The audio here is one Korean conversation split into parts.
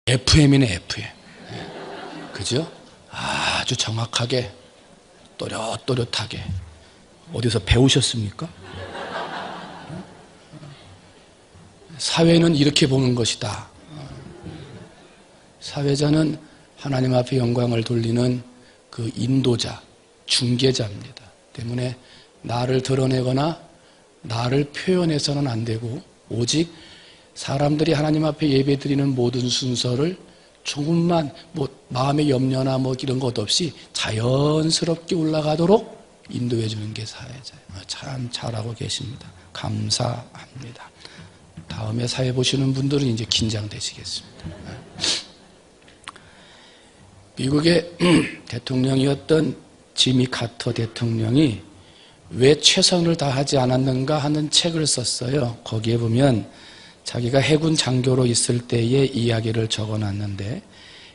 FM이네, FM. 그죠? 아주 정확하게, 또렷또렷하게. 어디서 배우셨습니까? 사회는 이렇게 보는 것이다. 사회자는 하나님 앞에 영광을 돌리는 그 인도자, 중개자입니다. 때문에 나를 드러내거나 나를 표현해서는 안 되고 오직 사람들이 하나님 앞에 예배드리는 모든 순서를 조금만 마음의 염려나 이런 것 없이 자연스럽게 올라가도록 인도해 주는 게 사회자예요. 참 잘하고 계십니다. 감사합니다. 다음에 사회 보시는 분들은 이제 긴장되시겠습니다. 미국의 대통령이었던 지미 카터 대통령이 왜 최선을 다하지 않았는가 하는 책을 썼어요. 거기에 보면 자기가 해군 장교로 있을 때의 이야기를 적어놨는데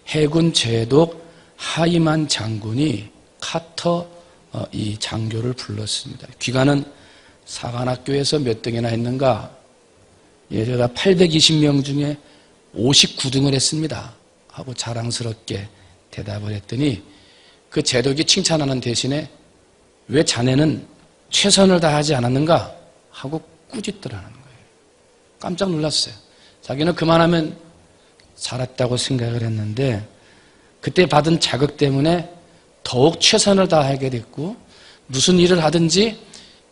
해군 제독 하이만 장군이 카터 이 장교를 불렀습니다. 귀가는 사관학교에서 몇 등이나 했는가? 제가 820명 중에 59등을 했습니다. 하고 자랑스럽게 대답을 했더니 그 제독이 칭찬하는 대신에 왜 자네는 최선을 다하지 않았는가? 하고 꾸짖더라는 거예요. 깜짝 놀랐어요. 자기는 그만하면 잘했다고 생각을 했는데 그때 받은 자극 때문에 더욱 최선을 다하게 됐고 무슨 일을 하든지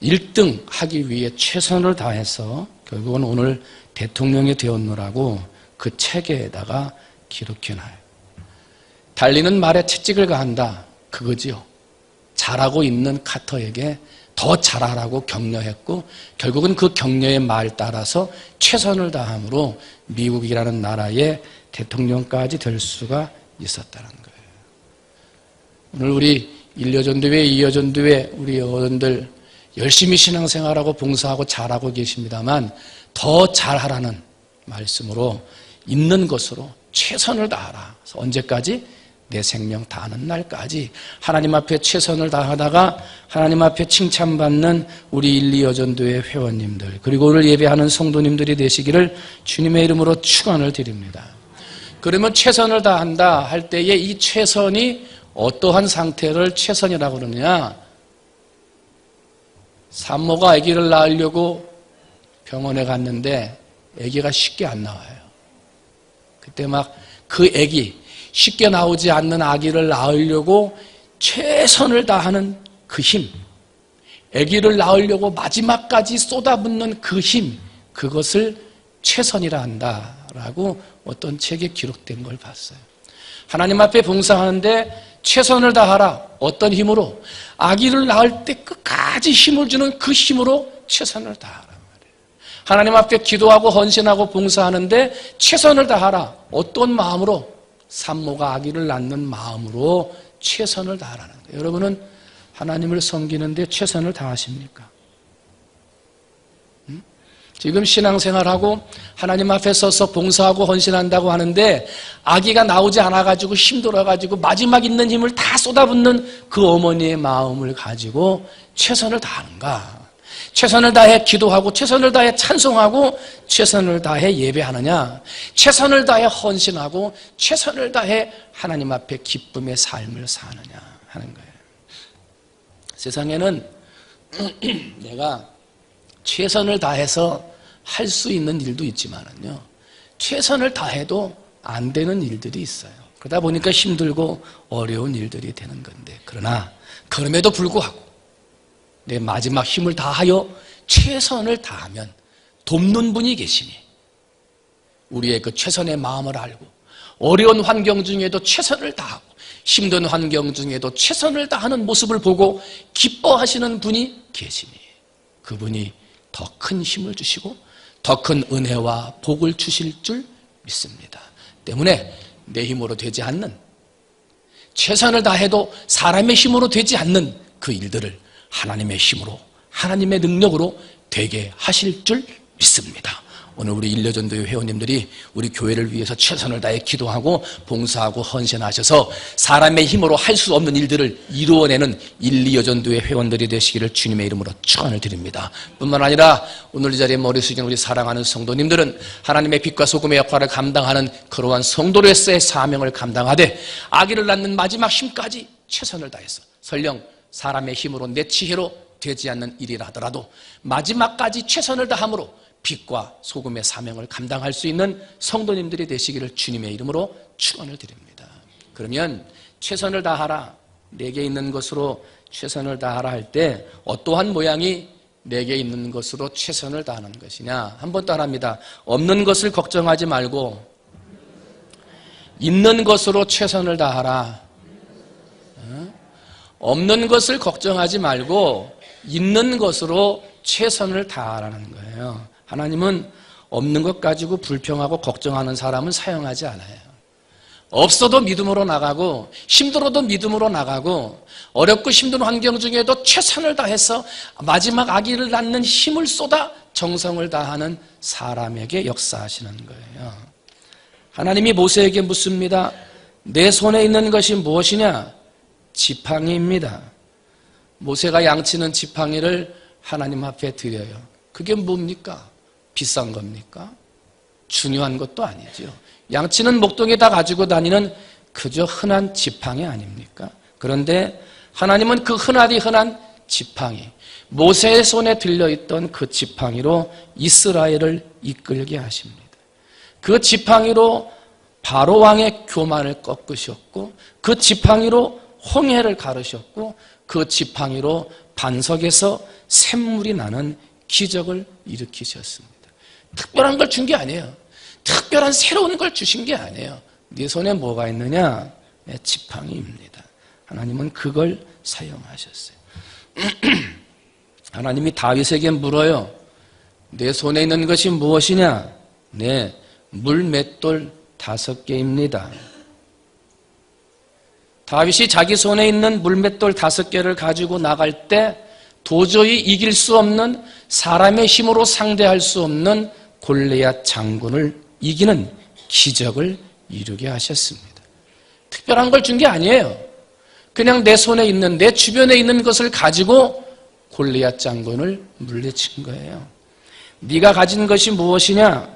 1등 하기 위해 최선을 다해서 결국은 오늘 대통령이 되었노라고 그 책에다가 기록해놔요. 달리는 말에 채찍을 가한다. 그거지요. 잘하고 있는 카터에게 더 잘하라고 격려했고 결국은 그 격려의 말 따라서 최선을 다함으로 미국이라는 나라의 대통령까지 될 수가 있었다는 거예요. 오늘 우리 1여전도회, 2여전도회 우리 어른들 열심히 신앙생활하고 봉사하고 잘하고 계십니다만 더 잘하라는 말씀으로 있는 것으로 최선을 다하라. 그래서 언제까지? 내 생명 다하는 날까지 하나님 앞에 최선을 다하다가 하나님 앞에 칭찬받는 우리 1, 2여전도회 회원님들 그리고 오늘 예배하는 성도님들이 되시기를 주님의 이름으로 축원을 드립니다. 그러면 최선을 다한다 할 때에 이 최선이 어떠한 상태를 최선이라고 그러느냐? 산모가 아기를 낳으려고 병원에 갔는데 아기가 쉽게 안 나와요. 그때 막 그 아기 쉽게 나오지 않는 아기를 낳으려고 최선을 다하는 그 힘, 아기를 낳으려고 마지막까지 쏟아붓는 그 힘, 그것을 최선이라 한다라고 어떤 책에 기록된 걸 봤어요. 하나님 앞에 봉사하는데 최선을 다하라. 어떤 힘으로? 아기를 낳을 때 끝까지 힘을 주는 그 힘으로 최선을 다하라 말이에요. 하나님 앞에 기도하고 헌신하고 봉사하는데 최선을 다하라. 어떤 마음으로? 산모가 아기를 낳는 마음으로 최선을 다하라는 거예요. 여러분은 하나님을 섬기는데 최선을 다하십니까? 지금 신앙생활하고 하나님 앞에 서서 봉사하고 헌신한다고 하는데 아기가 나오지 않아가지고 힘들어가지고 마지막 있는 힘을 다 쏟아붓는 그 어머니의 마음을 가지고 최선을 다하는가? 최선을 다해 기도하고 최선을 다해 찬송하고 최선을 다해 예배하느냐? 최선을 다해 헌신하고 최선을 다해 하나님 앞에 기쁨의 삶을 사느냐 하는 거예요. 세상에는 내가 최선을 다해서 할 수 있는 일도 있지만은요, 최선을 다해도 안 되는 일들이 있어요. 그러다 보니까 힘들고 어려운 일들이 되는 건데, 그러나 그럼에도 불구하고 내 마지막 힘을 다하여 최선을 다하면 돕는 분이 계시니 우리의 그 최선의 마음을 알고 어려운 환경 중에도 최선을 다하고 힘든 환경 중에도 최선을 다하는 모습을 보고 기뻐하시는 분이 계시니 그분이 더 큰 힘을 주시고 더 큰 은혜와 복을 주실 줄 믿습니다. 때문에 내 힘으로 되지 않는, 최선을 다해도 사람의 힘으로 되지 않는 그 일들을 하나님의 힘으로, 하나님의 능력으로 되게 하실 줄 믿습니다. 오늘 우리 일려전도회 회원님들이 우리 교회를 위해서 최선을 다해 기도하고 봉사하고 헌신하셔서 사람의 힘으로 할 수 없는 일들을 이루어내는 1,2여전도회 회원들이 되시기를 주님의 이름으로 축원을 드립니다. 뿐만 아니라 오늘 이 자리에 머리 숙인 우리 사랑하는 성도님들은 하나님의 빛과 소금의 역할을 감당하는 그러한 성도로서의 사명을 감당하되 아기를 낳는 마지막 힘까지 최선을 다해서 설령 사람의 힘으로 내 지혜로 되지 않는 일이라 하더라도 마지막까지 최선을 다함으로 빛과 소금의 사명을 감당할 수 있는 성도님들이 되시기를 주님의 이름으로 축원을 드립니다. 그러면 최선을 다하라, 내게 있는 것으로 최선을 다하라 할 때 어떠한 모양이 내게 있는 것으로 최선을 다하는 것이냐? 한번 따라합니다. 없는 것을 걱정하지 말고 있는 것으로 최선을 다하라. 없는 것을 걱정하지 말고 있는 것으로 최선을 다하라는 거예요. 하나님은 없는 것 가지고 불평하고 걱정하는 사람은 사용하지 않아요. 없어도 믿음으로 나가고 힘들어도 믿음으로 나가고 어렵고 힘든 환경 중에도 최선을 다해서 마지막 아기를 낳는 힘을 쏟아 정성을 다하는 사람에게 역사하시는 거예요. 하나님이 모세에게 묻습니다. 내 손에 있는 것이 무엇이냐? 지팡이입니다. 모세가 양치는 지팡이를 하나님 앞에 드려요. 그게 뭡니까? 비싼 겁니까? 중요한 것도 아니죠. 양치는 목동에 다 가지고 다니는 그저 흔한 지팡이 아닙니까? 그런데 하나님은 그 흔하디 흔한 지팡이, 모세의 손에 들려있던 그 지팡이로 이스라엘을 이끌게 하십니다. 그 지팡이로 바로 왕의 교만을 꺾으셨고 그 지팡이로 홍해를 가르셨고 그 지팡이로 반석에서 샘물이 나는 기적을 일으키셨습니다. 특별한 걸 준 게 아니에요. 특별한 새로운 걸 주신 게 아니에요. 네 손에 뭐가 있느냐? 네, 지팡이입니다. 하나님은 그걸 사용하셨어요. 하나님이 다윗에게 물어요. 내 손에 있는 것이 무엇이냐? 네, 물맷돌 5개입니다. 다윗이 자기 손에 있는 물맷돌 5개를 가지고 나갈 때 도저히 이길 수 없는, 사람의 힘으로 상대할 수 없는 골리앗 장군을 이기는 기적을 이루게 하셨습니다. 특별한 걸 준 게 아니에요. 그냥 내 손에 있는, 내 주변에 있는 것을 가지고 골리앗 장군을 물리친 거예요. 네가 가진 것이 무엇이냐?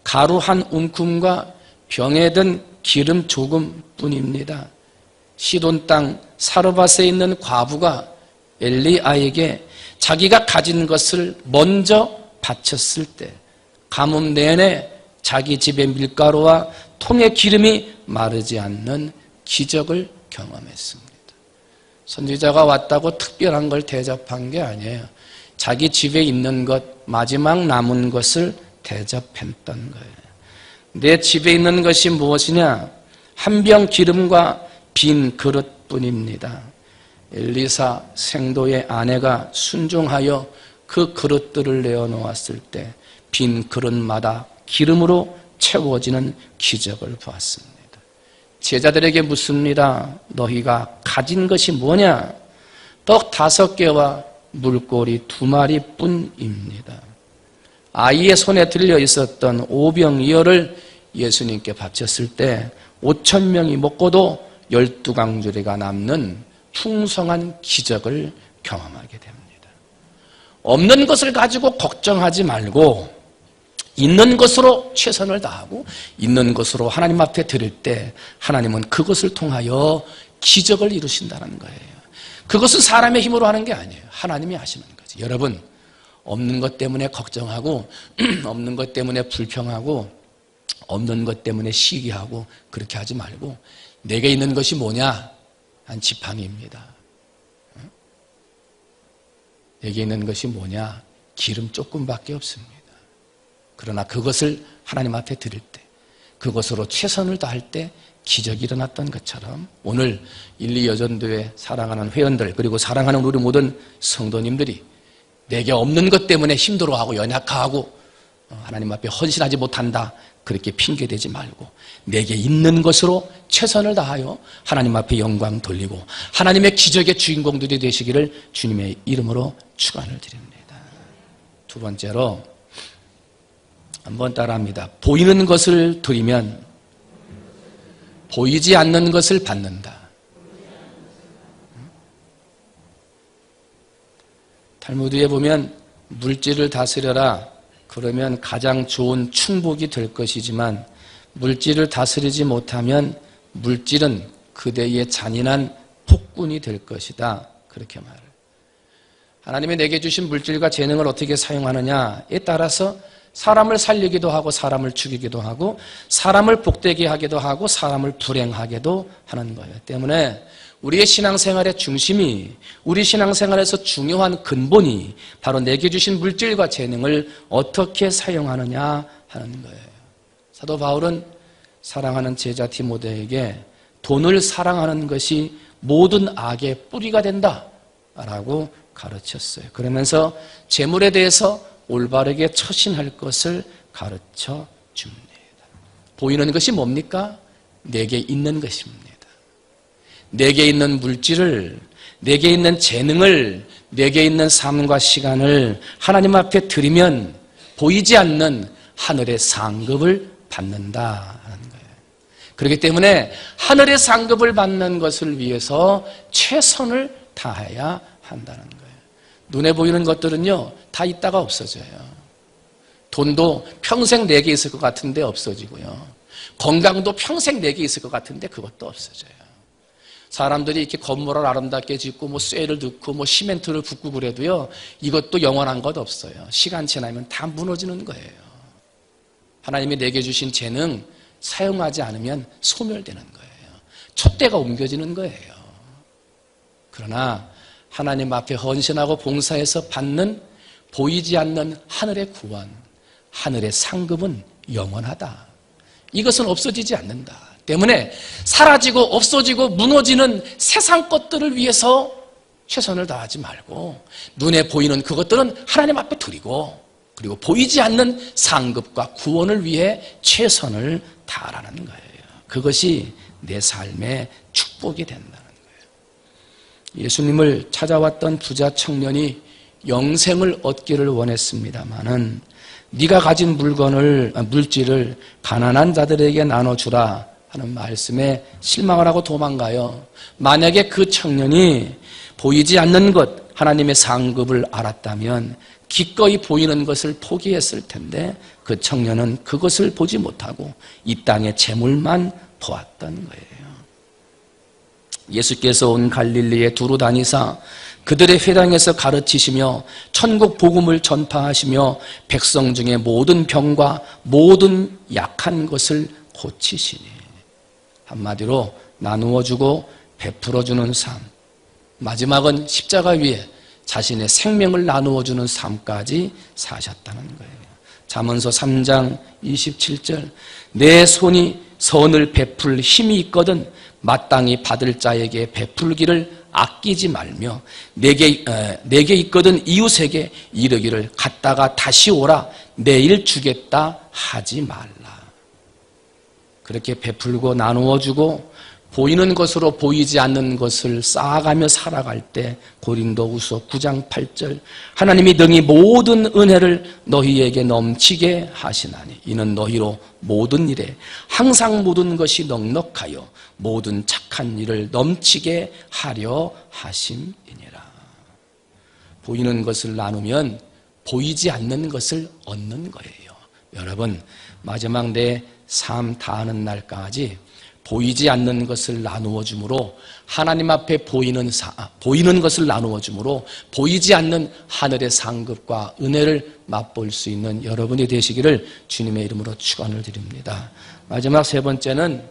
가루 한 움큼과 병에 든 기름 조금뿐입니다. 시돈 땅 사르밧에 있는 과부가 엘리야에게 자기가 가진 것을 먼저 바쳤을 때 가뭄 내내 자기 집의 밀가루와 통의 기름이 마르지 않는 기적을 경험했습니다. 선지자가 왔다고 특별한 걸 대접한 게 아니에요. 자기 집에 있는 것, 마지막 남은 것을 대접했던 거예요. 내 집에 있는 것이 무엇이냐? 한 병 기름과 빈 그릇뿐입니다. 엘리사 생도의 아내가 순종하여 그 그릇들을 내어놓았을 때 빈 그릇마다 기름으로 채워지는 기적을 보았습니다. 제자들에게 묻습니다. 너희가 가진 것이 뭐냐? 떡 5개와 물고기 2마리뿐입니다. 아이의 손에 들려 있었던 오병이어를 예수님께 바쳤을 때 5,000명이 먹고도 12강주리가 남는 풍성한 기적을 경험하게 됩니다. 없는 것을 가지고 걱정하지 말고 있는 것으로 최선을 다하고 있는 것으로 하나님 앞에 드릴 때 하나님은 그것을 통하여 기적을 이루신다는 거예요. 그것은 사람의 힘으로 하는 게 아니에요. 하나님이 하시는 거지. 여러분, 없는 것 때문에 걱정하고 없는 것 때문에 불평하고 없는 것 때문에 시기하고 그렇게 하지 말고 내게 있는 것이 뭐냐? 한 지팡이입니다. 내게 있는 것이 뭐냐? 기름 조금밖에 없습니다. 그러나 그것을 하나님 앞에 드릴 때, 그것으로 최선을 다할 때 기적이 일어났던 것처럼 오늘 1,2여전도회 사랑하는 회원들, 그리고 사랑하는 우리 모든 성도님들이 내게 없는 것 때문에 힘들어하고 연약하고 하나님 앞에 헌신하지 못한다, 그렇게 핑계대지 말고 내게 있는 것으로 최선을 다하여 하나님 앞에 영광 돌리고 하나님의 기적의 주인공들이 되시기를 주님의 이름으로 축원을 드립니다. 두 번째로, 한번 따라합니다. 보이는 것을 드리면 보이지 않는 것을 받는다. 탈무드에 보면 물질을 다스려라. 그러면 가장 좋은 충복이 될 것이지만 물질을 다스리지 못하면 물질은 그대의 잔인한 폭군이 될 것이다. 그렇게 말을. 하나님이 내게 주신 물질과 재능을 어떻게 사용하느냐에 따라서 사람을 살리기도 하고 사람을 죽이기도 하고 사람을 복되게 하기도 하고 사람을 불행하게도 하는 거예요. 때문에 우리의 신앙생활의 중심이, 우리 신앙생활에서 중요한 근본이 바로 내게 주신 물질과 재능을 어떻게 사용하느냐 하는 거예요. 사도 바울은 사랑하는 제자 디모데에게 돈을 사랑하는 것이 모든 악의 뿌리가 된다라고 가르쳤어요. 그러면서 재물에 대해서 올바르게 처신할 것을 가르쳐 줍니다. 보이는 것이 뭡니까? 내게 있는 것입니다. 내게 있는 물질을, 내게 있는 재능을, 내게 있는 삶과 시간을 하나님 앞에 드리면 보이지 않는 하늘의 상급을 받는다 하는 거예요. 그렇기 때문에 하늘의 상급을 받는 것을 위해서 최선을 다해야 한다는 거예요. 눈에 보이는 것들은요, 다 있다가 없어져요. 돈도 평생 내게 있을 것 같은데 없어지고요. 건강도 평생 내게 있을 것 같은데 그것도 없어져요. 사람들이 이렇게 건물을 아름답게 짓고 쇠를 넣고 시멘트를 붓고 그래도요, 이것도 영원한 것 없어요. 시간 지나면 다 무너지는 거예요. 하나님이 내게 주신 재능 사용하지 않으면 소멸되는 거예요. 촛대가 옮겨지는 거예요. 그러나 하나님 앞에 헌신하고 봉사해서 받는 보이지 않는 하늘의 구원, 하늘의 상급은 영원하다. 이것은 없어지지 않는다. 때문에 사라지고 없어지고 무너지는 세상 것들을 위해서 최선을 다하지 말고 눈에 보이는 그것들은 하나님 앞에 드리고 그리고 보이지 않는 상급과 구원을 위해 최선을 다하라는 거예요. 그것이 내 삶의 축복이 된다는 거예요. 예수님을 찾아왔던 부자 청년이 영생을 얻기를 원했습니다마는 네가 가진 물질을 가난한 자들에게 나눠주라 하는 말씀에 실망을 하고 도망가요. 만약에 그 청년이 보이지 않는 것, 하나님의 상급을 알았다면 기꺼이 보이는 것을 포기했을 텐데 그 청년은 그것을 보지 못하고 이 땅의 재물만 보았던 거예요. 예수께서 온 갈릴리에 두루 다니사 그들의 회당에서 가르치시며 천국 복음을 전파하시며 백성 중에 모든 병과 모든 약한 것을 고치시니. 한마디로 나누어주고 베풀어주는 삶, 마지막은 십자가 위에 자신의 생명을 나누어주는 삶까지 사셨다는 거예요. 잠언서 3장 27절 내 손이 선을 베풀 힘이 있거든 마땅히 받을 자에게 베풀기를 아끼지 말며 내게 있거든 이웃에게 이르기를 갔다가 다시 오라 내일 주겠다 하지 말라. 그렇게 베풀고 나누어주고 보이는 것으로 보이지 않는 것을 쌓아가며 살아갈 때 고린도후서 9장 8절 하나님이 능히 모든 은혜를 너희에게 넘치게 하시나니 이는 너희로 모든 일에 항상 모든 것이 넉넉하여 모든 착한 일을 넘치게 하려 하심이니라. 보이는 것을 나누면 보이지 않는 것을 얻는 거예요. 여러분 마지막 내 삶 다하는 날까지 보이지 않는 것을 나누어 줌으로 하나님 앞에 보이는 것을 나누어 줌으로 보이지 않는 하늘의 상급과 은혜를 맛볼 수 있는 여러분이 되시기를 주님의 이름으로 축원을 드립니다. 마지막 세 번째는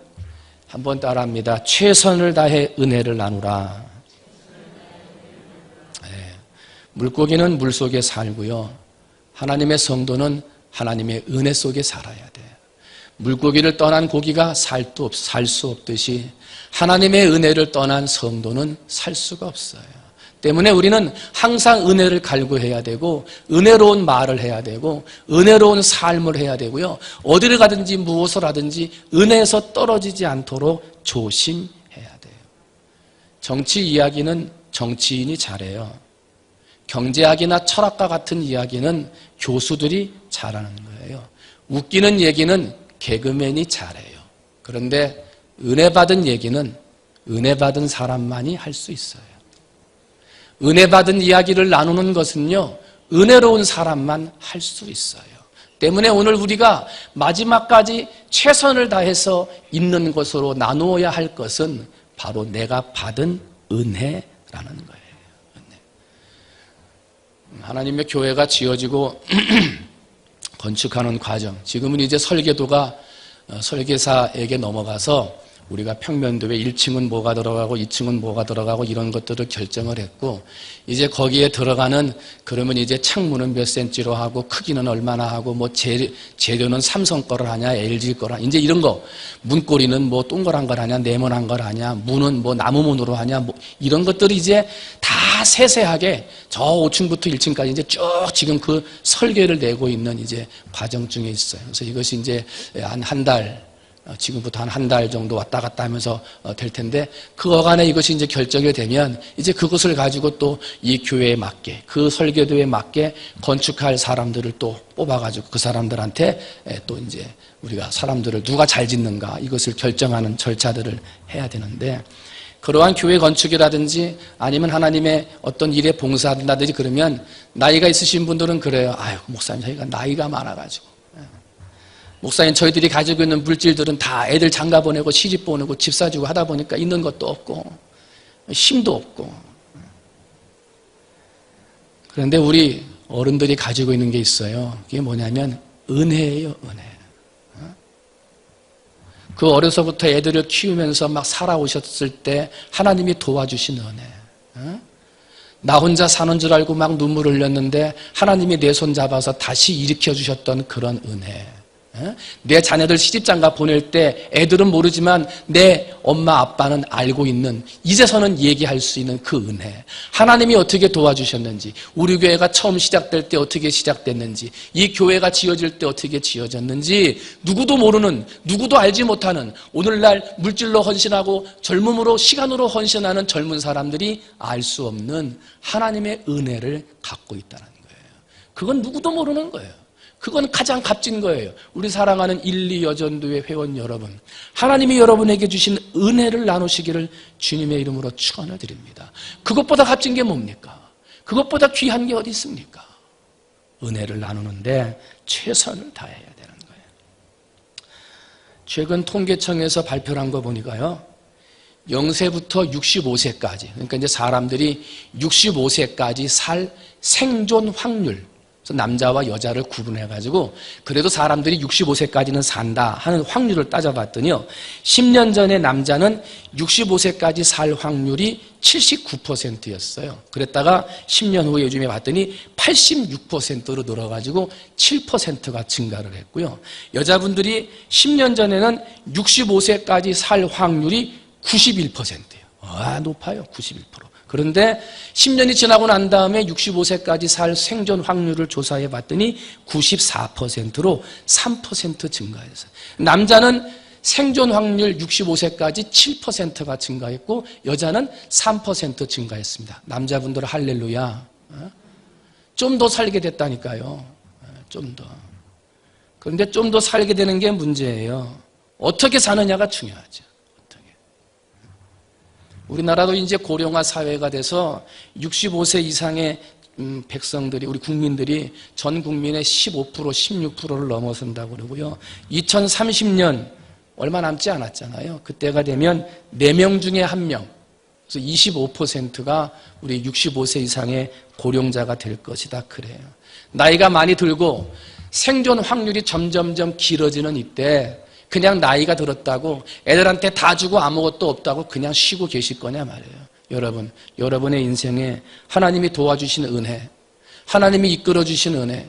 한번 따라합니다. 최선을 다해 은혜를 나누라. 네. 물고기는 물속에 살고요. 하나님의 성도는 하나님의 은혜 속에 살아야 돼요. 물고기를 떠난 고기가 살 수 없듯이 하나님의 은혜를 떠난 성도는 살 수가 없어요. 때문에 우리는 항상 은혜를 갈구해야 되고 은혜로운 말을 해야 되고 은혜로운 삶을 해야 되고요. 어디를 가든지 무엇을 하든지 은혜에서 떨어지지 않도록 조심해야 돼요. 정치 이야기는 정치인이 잘해요. 경제학이나 철학과 같은 이야기는 교수들이 잘하는 거예요. 웃기는 얘기는 개그맨이 잘해요. 그런데 은혜 받은 얘기는 은혜 받은 사람만이 할 수 있어요. 은혜 받은 이야기를 나누는 것은요, 은혜로운 사람만 할 수 있어요. 때문에 오늘 우리가 마지막까지 최선을 다해서 있는 것으로 나누어야 할 것은 바로 내가 받은 은혜라는 거예요. 하나님의 교회가 지어지고 건축하는 과정, 지금은 이제 설계도가 설계사에게 넘어가서 우리가 평면도에 1층은 뭐가 들어가고 2층은 뭐가 들어가고 이런 것들을 결정을 했고, 이제 거기에 들어가는, 그러면 이제 창문은 몇 센치로 하고 크기는 얼마나 하고 뭐 재료는 삼성 거를 하냐 LG 거를 하냐, 이제 이런 거, 문고리는 뭐 동그란 걸 하냐 네모난 걸 하냐, 문은 뭐 나무문으로 하냐, 뭐 이런 것들이 이제 다 세세하게 저 5층부터 1층까지 이제 쭉 지금 그 설계를 내고 있는 이제 과정 중에 있어요. 그래서 이것이 이제 한 달, 지금부터 한 달 정도 왔다 갔다 하면서 될 텐데, 그 어간에 이것이 이제 결정이 되면 이제 그것을 가지고 또 이 교회에 맞게, 그 설계도에 맞게 건축할 사람들을 또 뽑아가지고 그 사람들한테 또 이제 우리가 사람들을 누가 잘 짓는가 이것을 결정하는 절차들을 해야 되는데, 그러한 교회 건축이라든지 아니면 하나님의 어떤 일에 봉사한다든지 그러면 나이가 있으신 분들은 그래요. 아유, 목사님 저희가 나이가 많아가지고, 목사님 저희들이 가지고 있는 물질들은 다 애들 장가 보내고 시집 보내고 집 사주고 하다 보니까 있는 것도 없고 힘도 없고. 그런데 우리 어른들이 가지고 있는 게 있어요. 그게 뭐냐면 은혜예요. 은혜. 그 어려서부터 애들을 키우면서 막 살아오셨을 때 하나님이 도와주신 은혜. 나 혼자 사는 줄 알고 막 눈물 흘렸는데 하나님이 내 손 잡아서 다시 일으켜 주셨던 그런 은혜. 내 자녀들 시집장가 보낼 때 애들은 모르지만 내 엄마 아빠는 알고 있는, 이제서는 얘기할 수 있는 그 은혜. 하나님이 어떻게 도와주셨는지, 우리 교회가 처음 시작될 때 어떻게 시작됐는지, 이 교회가 지어질 때 어떻게 지어졌는지 누구도 모르는, 누구도 알지 못하는, 오늘날 물질로 헌신하고 젊음으로 시간으로 헌신하는 젊은 사람들이 알 수 없는 하나님의 은혜를 갖고 있다는 거예요. 그건 누구도 모르는 거예요. 그건 가장 값진 거예요. 우리 사랑하는 1, 2 여전도회 회원 여러분, 하나님이 여러분에게 주신 은혜를 나누시기를 주님의 이름으로 축원을 드립니다. 그것보다 값진 게 뭡니까? 그것보다 귀한 게 어디 있습니까? 은혜를 나누는데 최선을 다해야 되는 거예요. 최근 통계청에서 발표를 한 거 보니까요, 0세부터 65세까지, 그러니까 이제 사람들이 65세까지 살 생존 확률, 남자와 여자를 구분해가지고 그래도 사람들이 65세까지는 산다 하는 확률을 따져봤더니요, 10년 전에 남자는 65세까지 살 확률이 79%였어요. 그랬다가 10년 후에 요즘에 봤더니 86%로 늘어가지고 7%가 증가를 했고요. 여자분들이 10년 전에는 65세까지 살 확률이 91%예요. 높아요. 91%. 그런데 10년이 지나고 난 다음에 65세까지 살 생존 확률을 조사해 봤더니 94%로 3% 증가했어요. 남자는 생존 확률 65세까지 7%가 증가했고 여자는 3% 증가했습니다. 남자분들 할렐루야. 좀 더 살게 됐다니까요. 좀 더. 그런데 좀 더 살게 되는 게 문제예요. 어떻게 사느냐가 중요하죠. 우리나라도 이제 고령화 사회가 돼서 65세 이상의 백성들이, 우리 국민들이 전 국민의 15%, 16%를 넘어선다고 그러고요. 2030년 얼마 남지 않았잖아요. 그때가 되면 4명 중에 1명, 그래서 25%가 우리 65세 이상의 고령자가 될 것이다 그래요. 나이가 많이 들고 생존 확률이 점점점 길어지는 이때 그냥 나이가 들었다고 애들한테 다 주고 아무것도 없다고 그냥 쉬고 계실 거냐 말이에요. 여러분, 여러분의 인생에 하나님이 도와주신 은혜, 하나님이 이끌어주신 은혜,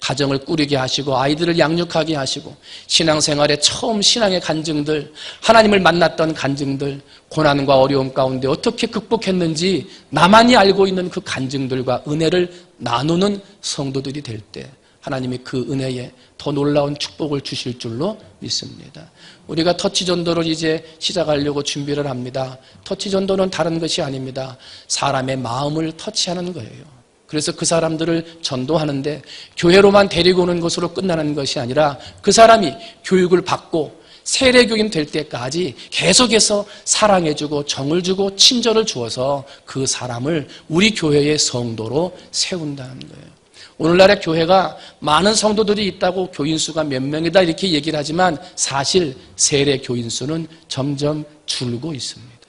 가정을 꾸리게 하시고 아이들을 양육하게 하시고 신앙생활에 처음 신앙의 간증들, 하나님을 만났던 간증들, 고난과 어려움 가운데 어떻게 극복했는지 나만이 알고 있는 그 간증들과 은혜를 나누는 성도들이 될 때 하나님이 그 은혜에 더 놀라운 축복을 주실 줄로 믿습니다. 우리가 터치전도를 이제 시작하려고 준비를 합니다. 터치전도는 다른 것이 아닙니다. 사람의 마음을 터치하는 거예요. 그래서 그 사람들을 전도하는데 교회로만 데리고 오는 것으로 끝나는 것이 아니라 그 사람이 교육을 받고 세례교인 될 때까지 계속해서 사랑해주고 정을 주고 친절을 주어서 그 사람을 우리 교회의 성도로 세운다는 거예요. 오늘날의 교회가 많은 성도들이 있다고 교인 수가 몇 명이다 이렇게 얘기를 하지만 사실 세례 교인 수는 점점 줄고 있습니다.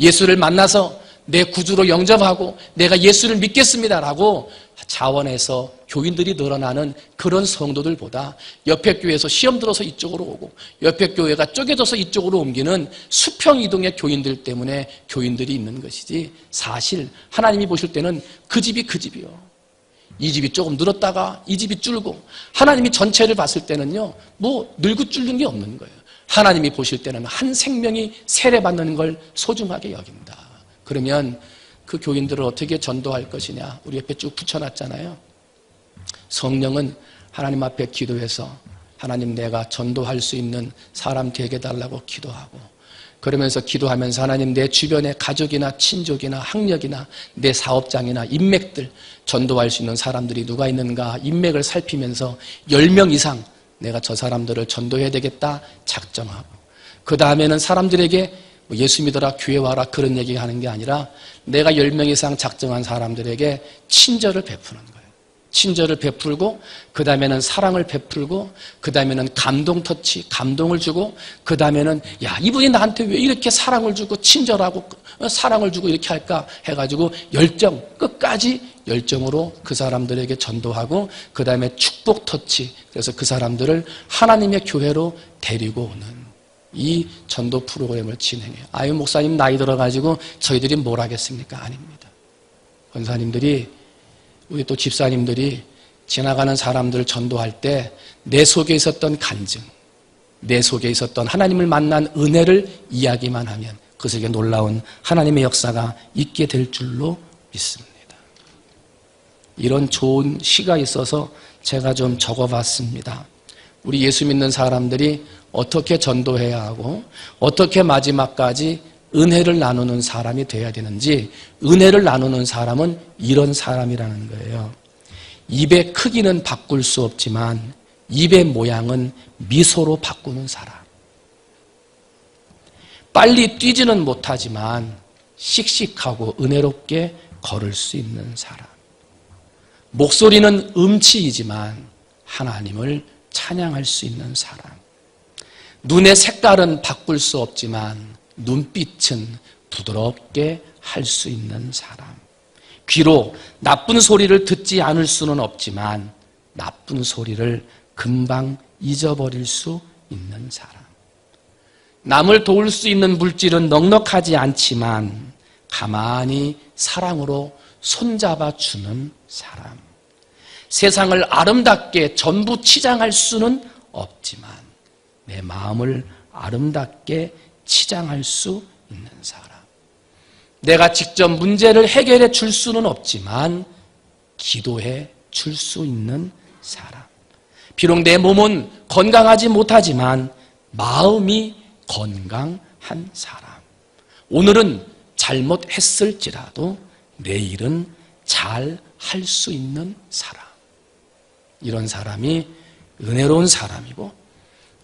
예수를 만나서 내 구주로 영접하고 내가 예수를 믿겠습니다라고 자원해서 교인들이 늘어나는 그런 성도들보다 옆에 교회에서 시험 들어서 이쪽으로 오고 옆에 교회가 쪼개져서 이쪽으로 옮기는 수평 이동의 교인들 때문에 교인들이 있는 것이지 사실 하나님이 보실 때는 그 집이 그 집이요. 이 집이 조금 늘었다가 이 집이 줄고 하나님이 전체를 봤을 때는요 뭐 늘고 줄는 게 없는 거예요. 하나님이 보실 때는 한 생명이 세례받는 걸 소중하게 여긴다. 그러면 그 교인들을 어떻게 전도할 것이냐 우리 옆에 쭉 붙여놨잖아요. 성령은 하나님 앞에 기도해서 하나님 내가 전도할 수 있는 사람 되게 해달라고 기도하고 그러면서 기도하면서 하나님 내 주변의 가족이나 친족이나 학력이나 내 사업장이나 인맥들 전도할 수 있는 사람들이 누가 있는가 인맥을 살피면서 10명 이상 내가 저 사람들을 전도해야 되겠다 작정하고 그 다음에는 사람들에게 예수 믿어라 교회 와라 그런 얘기하는 게 아니라 내가 10명 이상 작정한 사람들에게 친절을 베푸는 거예요. 친절을 베풀고 그 다음에는 사랑을 베풀고 그 다음에는 감동 터치 감동을 주고 그 다음에는 야 이분이 나한테 왜 이렇게 사랑을 주고 친절하고 사랑을 주고 이렇게 할까 해가지고 열정 끝까지 열정으로 그 사람들에게 전도하고 그 다음에 축복 터치 그래서 그 사람들을 하나님의 교회로 데리고 오는 이 전도 프로그램을 진행해요. 아유 목사님 나이 들어가지고 저희들이 뭘 하겠습니까? 아닙니다. 권사님들이 우리 또 집사님들이 지나가는 사람들을 전도할 때 내 속에 있었던 간증 내 속에 있었던 하나님을 만난 은혜를 이야기만 하면 그 속에 놀라운 하나님의 역사가 있게 될 줄로 믿습니다. 이런 좋은 시가 있어서 제가 좀 적어봤습니다. 우리 예수 믿는 사람들이 어떻게 전도해야 하고 어떻게 마지막까지 은혜를 나누는 사람이 되어야 되는지 은혜를 나누는 사람은 이런 사람이라는 거예요. 입의 크기는 바꿀 수 없지만 입의 모양은 미소로 바꾸는 사람. 빨리 뛰지는 못하지만 씩씩하고 은혜롭게 걸을 수 있는 사람. 목소리는 음치이지만 하나님을 찬양할 수 있는 사람. 눈의 색깔은 바꿀 수 없지만 눈빛은 부드럽게 할 수 있는 사람. 귀로 나쁜 소리를 듣지 않을 수는 없지만 나쁜 소리를 금방 잊어버릴 수 있는 사람. 남을 도울 수 있는 물질은 넉넉하지 않지만 가만히 사랑으로 손잡아 주는 사람. 세상을 아름답게 전부 치장할 수는 없지만 내 마음을 아름답게 치장할 수 있는 사람. 내가 직접 문제를 해결해 줄 수는 없지만 기도해 줄 수 있는 사람. 비록 내 몸은 건강하지 못하지만 마음이 건강한 사람. 오늘은 잘못했을지라도 내일은 잘 할 수 있는 사람. 이런 사람이 은혜로운 사람이고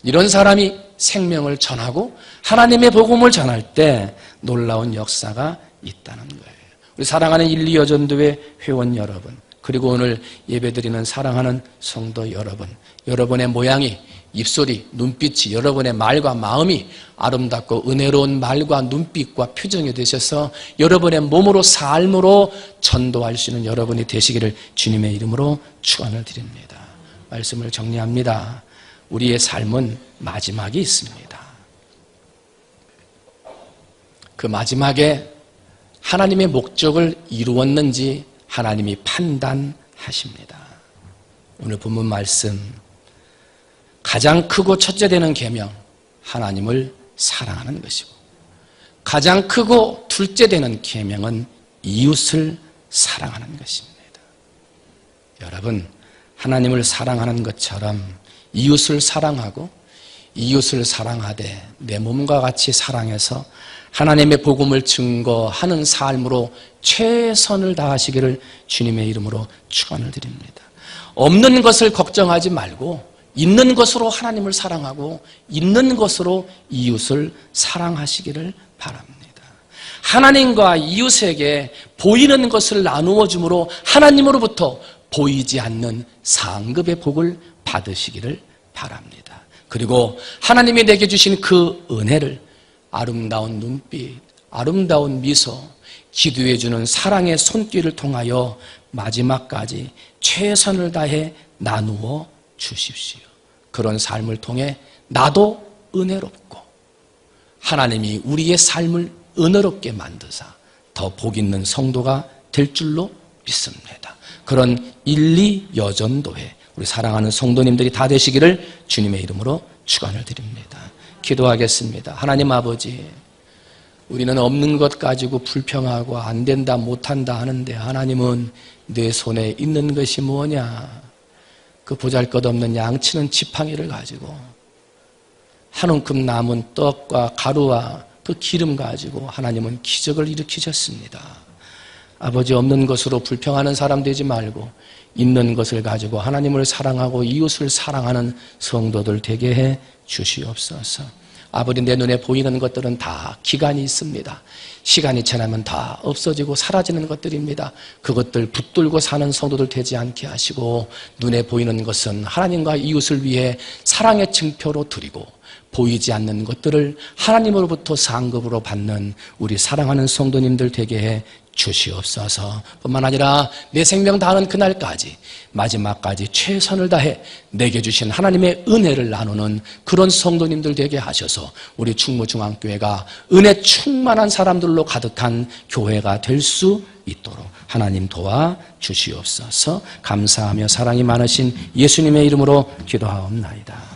이런 사람이 생명을 전하고 하나님의 복음을 전할 때 놀라운 역사가 있다는 거예요. 우리 사랑하는 1, 2 여전도회 회원 여러분 그리고 오늘 예배드리는 사랑하는 성도 여러분 여러분의 모양이 입소리, 눈빛이 여러분의 말과 마음이 아름답고 은혜로운 말과 눈빛과 표정이 되셔서 여러분의 몸으로 삶으로 전도할 수 있는 여러분이 되시기를 주님의 이름으로 축원을 드립니다. 말씀을 정리합니다. 우리의 삶은 마지막이 있습니다. 그 마지막에 하나님의 목적을 이루었는지 하나님이 판단하십니다. 오늘 본문 말씀 가장 크고 첫째 되는 계명 하나님을 사랑하는 것이고 가장 크고 둘째 되는 계명은 이웃을 사랑하는 것입니다. 여러분 하나님을 사랑하는 것처럼 이웃을 사랑하고 이웃을 사랑하되 내 몸과 같이 사랑해서 하나님의 복음을 증거하는 삶으로 최선을 다하시기를 주님의 이름으로 축원을 드립니다. 없는 것을 걱정하지 말고 있는 것으로 하나님을 사랑하고 있는 것으로 이웃을 사랑하시기를 바랍니다. 하나님과 이웃에게 보이는 것을 나누어 줌으로 하나님으로부터 보이지 않는 상급의 복을 받으시기를 바랍니다. 그리고 하나님이 내게 주신 그 은혜를 아름다운 눈빛, 아름다운 미소, 기도해 주는 사랑의 손길을 통하여 마지막까지 최선을 다해 나누어 주십시오. 그런 삶을 통해 나도 은혜롭고 하나님이 우리의 삶을 은혜롭게 만드사 더 복 있는 성도가 될 줄로 믿습니다. 그런 1, 2 여전도회 우리 사랑하는 성도님들이 다 되시기를 주님의 이름으로 축원을 드립니다. 기도하겠습니다. 하나님 아버지, 우리는 없는 것 가지고 불평하고 안 된다 못한다 하는데 하나님은 내 손에 있는 것이 뭐냐? 그 보잘것없는 양치는 지팡이를 가지고 한 움큼 남은 떡과 가루와 그 기름 가지고 하나님은 기적을 일으키셨습니다. 아버지, 없는 것으로 불평하는 사람 되지 말고 있는 것을 가지고 하나님을 사랑하고 이웃을 사랑하는 성도들 되게 해 주시옵소서. 아버지, 내 눈에 보이는 것들은 다 기간이 있습니다. 시간이 지나면 다 없어지고 사라지는 것들입니다. 그것들 붙들고 사는 성도들 되지 않게 하시고 눈에 보이는 것은 하나님과 이웃을 위해 사랑의 증표로 드리고 보이지 않는 것들을 하나님으로부터 상급으로 받는 우리 사랑하는 성도님들 되게 해 주시옵소서. 뿐만 아니라 내 생명 다하는 그날까지 마지막까지 최선을 다해 내게 주신 하나님의 은혜를 나누는 그런 성도님들 되게 하셔서 우리 충무중앙교회가 은혜 충만한 사람들로 가득한 교회가 될 수 있도록 하나님 도와 주시옵소서. 감사하며 사랑이 많으신 예수님의 이름으로 기도하옵나이다.